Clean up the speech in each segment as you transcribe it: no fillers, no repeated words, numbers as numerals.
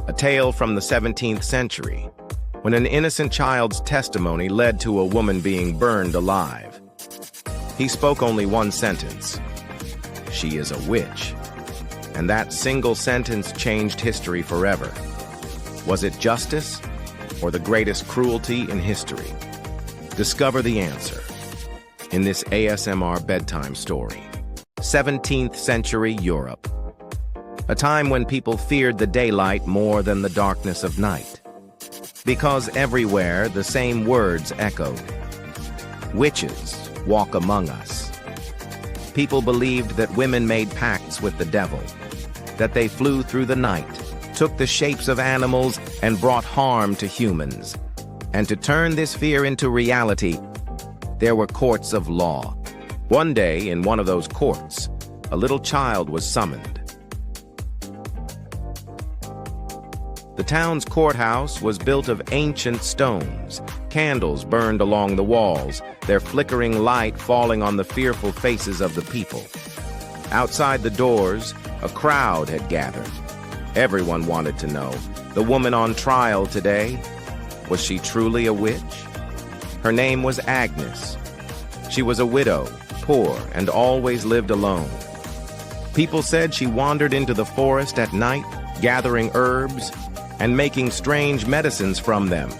a tale from the 17th century, when an innocent child's testimony led to a woman being burned alive. He spoke only one sentence: "She is a witch." And that single sentence changed history forever. Was it justice or the greatest cruelty in history? Discover the answer in this ASMR bedtime story. 17th century Europe. A time when people feared the daylight more than the darkness of night. Because everywhere the same words echoed. Witches walk among us. People believed that women made pacts with the devil, that they flew through the night, took the shapes of animals, and brought harm to humans. And to turn this fear into reality, there were courts of law. One day, in one of those courts, a little child was summoned. The town's courthouse was built of ancient stones. Candles burned along the walls, their flickering light falling on the fearful faces of the people. Outside the doors, a crowd had gathered. Everyone wanted to know, the woman on trial today, was she truly a witch? Her name was Agnes. She was a widow, poor, and always lived alone. People said she wandered into the forest at night, gathering herbs and making strange medicines from them.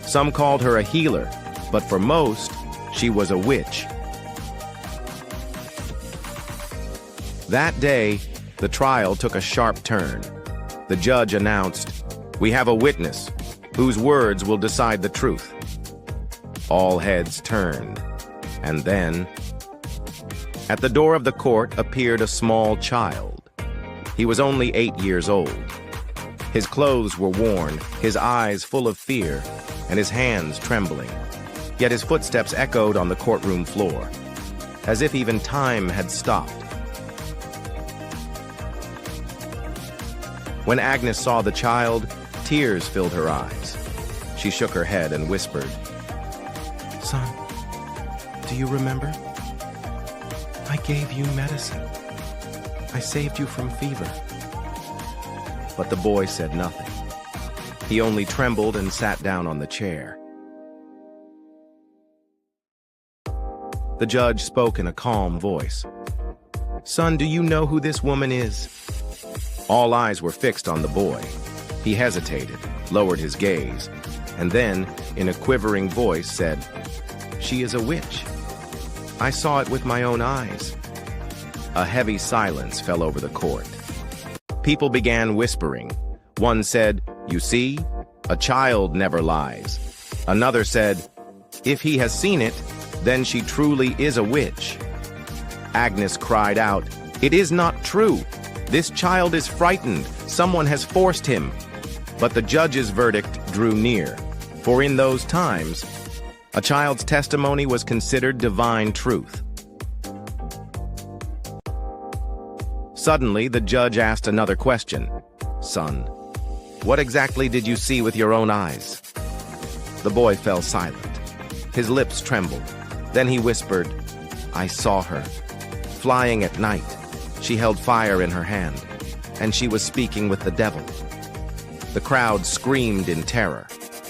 Some called her a healer, but for most, she was a witch. That day, the trial took a sharp turn. The judge announced, "We have a witness whose words will decide the truth." All heads turned, and then, at the door of the court appeared a small child. He was only 8 years old. His clothes were worn, his eyes full of fear, and his hands trembling. Yet his footsteps echoed on the courtroom floor, as if even time had stopped. When Agnes saw the child, tears filled her eyes. She shook her head and whispered, "Son, do you remember? I gave you medicine. I saved you from fever." But the boy said nothing. He only trembled and sat down on the chair. The judge spoke in a calm voice. "Son, do you know who this woman is?" All eyes were fixed on the boy. He hesitated, lowered his gaze, and then, in a quivering voice, said, "She is a witch. I saw it with my own eyes." A heavy silence fell over the court. People began whispering. One said, "You see, a child never lies." Another said, "If he has seen it, then she truly is a witch." Agnes cried out, "It is not true. This child is frightened. Someone has forced him." But the judge's verdict drew near, for in those times, a child's testimony was considered divine truth. Suddenly, the judge asked another question. "Son, what exactly did you see with your own eyes?" The boy fell silent. His lips trembled. Then he whispered, "I saw her, flying at night. She held fire in her hand, and she was speaking with the devil." The crowd screamed in terror.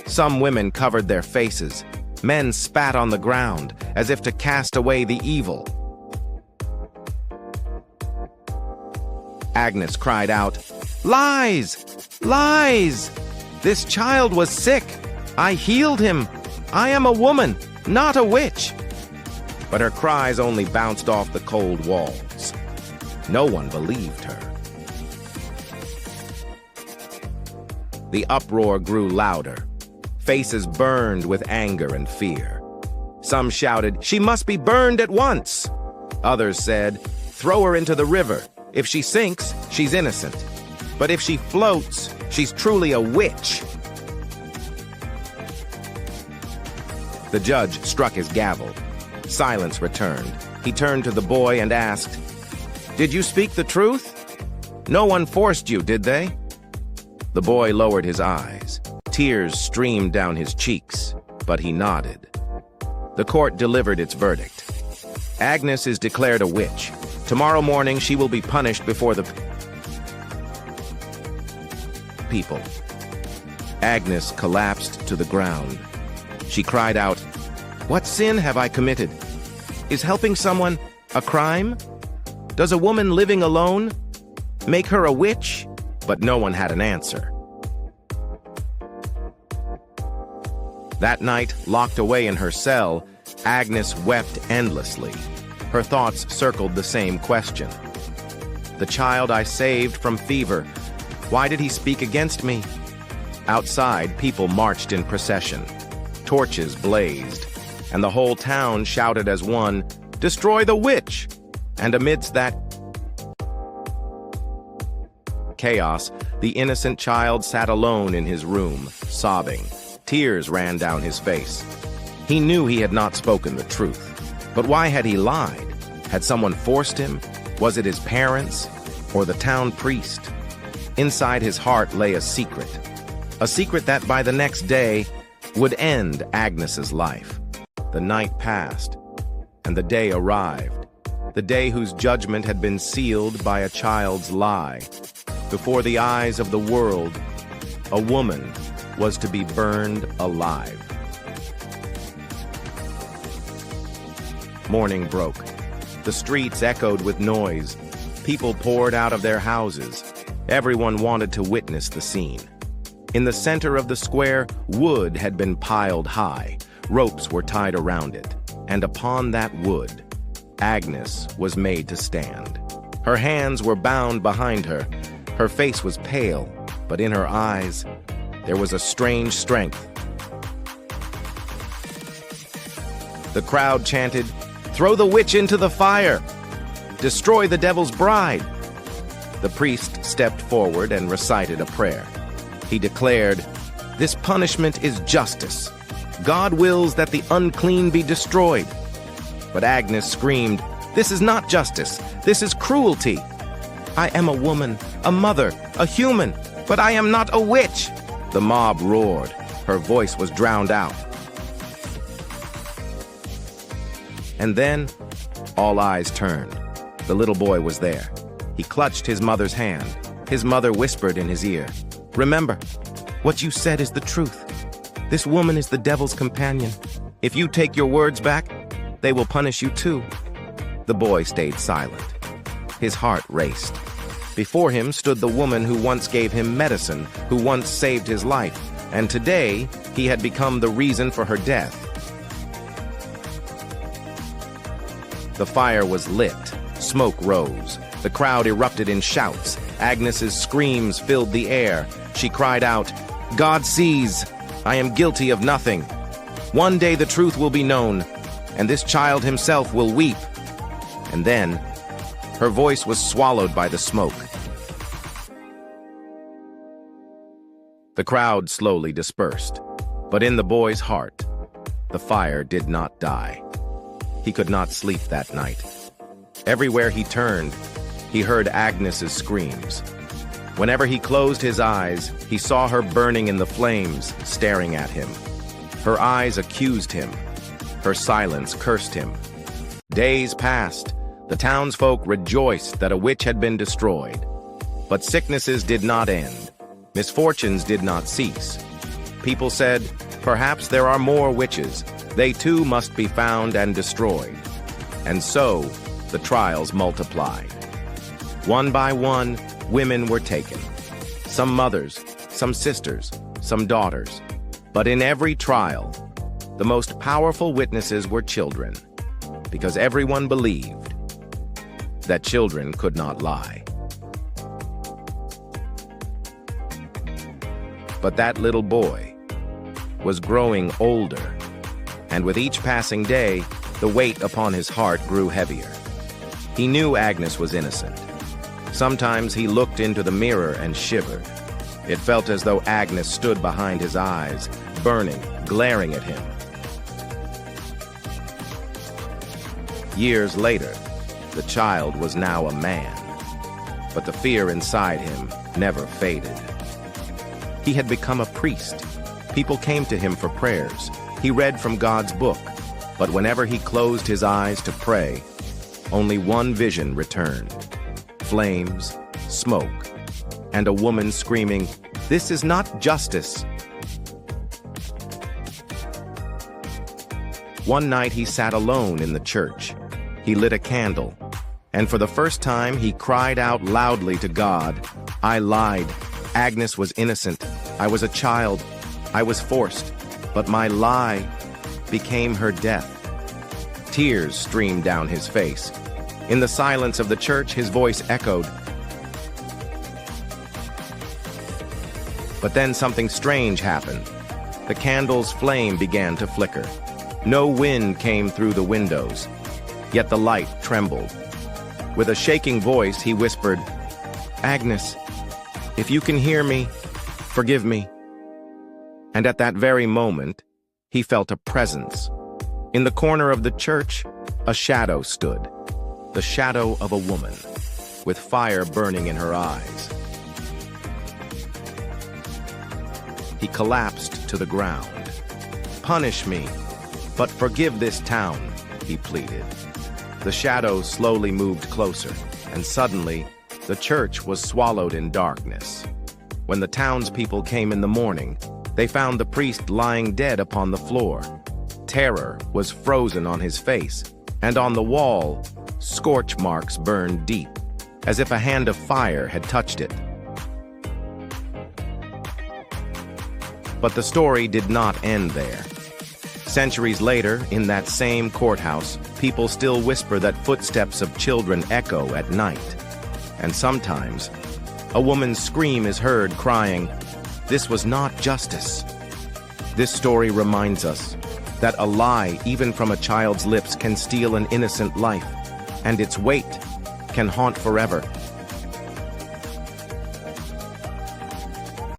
Some women covered their faces. Men spat on the ground, as if to cast away the evil. Agnes cried out, "Lies! Lies! This child was sick. I healed him. I am a woman, not a witch." But her cries only bounced off the cold walls. No one believed her. The uproar grew louder. Faces burned with anger and fear. Some shouted, "She must be burned at once!" Others said, "Throw her into the river. If she sinks, she's innocent. But if she floats, she's truly a witch." The judge struck his gavel. Silence returned. He turned to the boy and asked, "Did you speak the truth? No one forced you, did they?" The boy lowered his eyes. Tears streamed down his cheeks, but he nodded. The court delivered its verdict. Agnes is declared a witch. Tomorrow morning she will be punished before the... people. Agnes collapsed to the ground. She cried out, "What sin have I committed? Is helping someone a crime? Does a woman living alone make her a witch?" But no one had an answer. That night, locked away in her cell, Agnes wept endlessly. Her thoughts circled the same question. The child I saved from fever, why did he speak against me? Outside, people marched in procession. Torches blazed, and the whole town shouted as one, "Destroy the witch!" And amidst that chaos, the innocent child sat alone in his room, sobbing. Tears ran down his face. He knew he had not spoken the truth. But why had he lied? Had someone forced him? Was it his parents or the town priest? Inside his heart lay a secret that by the next day would end Agnes's life. The night passed, and the day arrived, the day whose judgment had been sealed by a child's lie. Before the eyes of the world, a woman was to be burned alive. Morning broke. The streets echoed with noise. People poured out of their houses. Everyone wanted to witness the scene. In the center of the square, wood had been piled high. Ropes were tied around it. And upon that wood, Agnes was made to stand. Her hands were bound behind her. Her face was pale, but in her eyes, there was a strange strength. The crowd chanted, "Throw the witch into the fire! Destroy the devil's bride!" The priest stepped forward and recited a prayer. He declared, "This punishment is justice. God wills that the unclean be destroyed." But Agnes screamed, "This is not justice. This is cruelty. I am a woman, a mother, a human, but I am not a witch." The mob roared. Her voice was drowned out. And then, all eyes turned. The little boy was there. He clutched his mother's hand. His mother whispered in his ear, "Remember, what you said is the truth. This woman is the devil's companion. If you take your words back, they will punish you too." The boy stayed silent. His heart raced. Before him stood the woman who once gave him medicine, who once saved his life, and today he had become the reason for her death. The fire was lit. Smoke rose. The crowd erupted in shouts. Agnes's screams filled the air. She cried out, "God sees! I am guilty of nothing. One day the truth will be known, and this child himself will weep." And then, her voice was swallowed by the smoke. The crowd slowly dispersed, but in the boy's heart, the fire did not die. He could not sleep that night. Everywhere he turned, he heard Agnes's screams. Whenever he closed his eyes, he saw her burning in the flames, staring at him. Her eyes accused him. Her silence cursed him. Days passed. The townsfolk rejoiced that a witch had been destroyed. But sicknesses did not end. Misfortunes did not cease. People said, "Perhaps there are more witches. They too must be found and destroyed." And so, the trials multiplied. One by one, women were taken. Some mothers, some sisters, some daughters. But in every trial, the most powerful witnesses were children, because everyone believed that children could not lie. But that little boy was growing older, and with each passing day, the weight upon his heart grew heavier. He knew Agnes was innocent. Sometimes he looked into the mirror and shivered. It felt as though Agnes stood behind his eyes, burning, glaring at him. Years later, the child was now a man, but the fear inside him never faded. He had become a priest. People came to him for prayers. He read from God's book, but whenever he closed his eyes to pray, only one vision returned. Flames, smoke, and a woman screaming, This is not justice. One night he sat alone in the church. He lit a candle, and for the first time he cried out loudly to God, "I lied. Agnes was innocent. I was a child. I was forced. But my lie became her death." Tears streamed down his face. In the silence of the church, his voice echoed. But then something strange happened. The candle's flame began to flicker. No wind came through the windows, yet the light trembled. With a shaking voice, he whispered, "Agnes, if you can hear me, forgive me." And at that very moment, he felt a presence. In the corner of the church, a shadow stood, the shadow of a woman, with fire burning in her eyes. He collapsed to the ground. "Punish me, but forgive this town," he pleaded. The shadow slowly moved closer, and suddenly, the church was swallowed in darkness. When the townspeople came in the morning, they found the priest lying dead upon the floor. Terror was frozen on his face, and on the wall, scorch marks burned deep, as if a hand of fire had touched it. But the story did not end there. Centuries later, in that same courthouse, people still whisper that footsteps of children echo at night. And sometimes, a woman's scream is heard crying, "This was not justice." This story reminds us that a lie, even from a child's lips, can steal an innocent life, and its weight can haunt forever.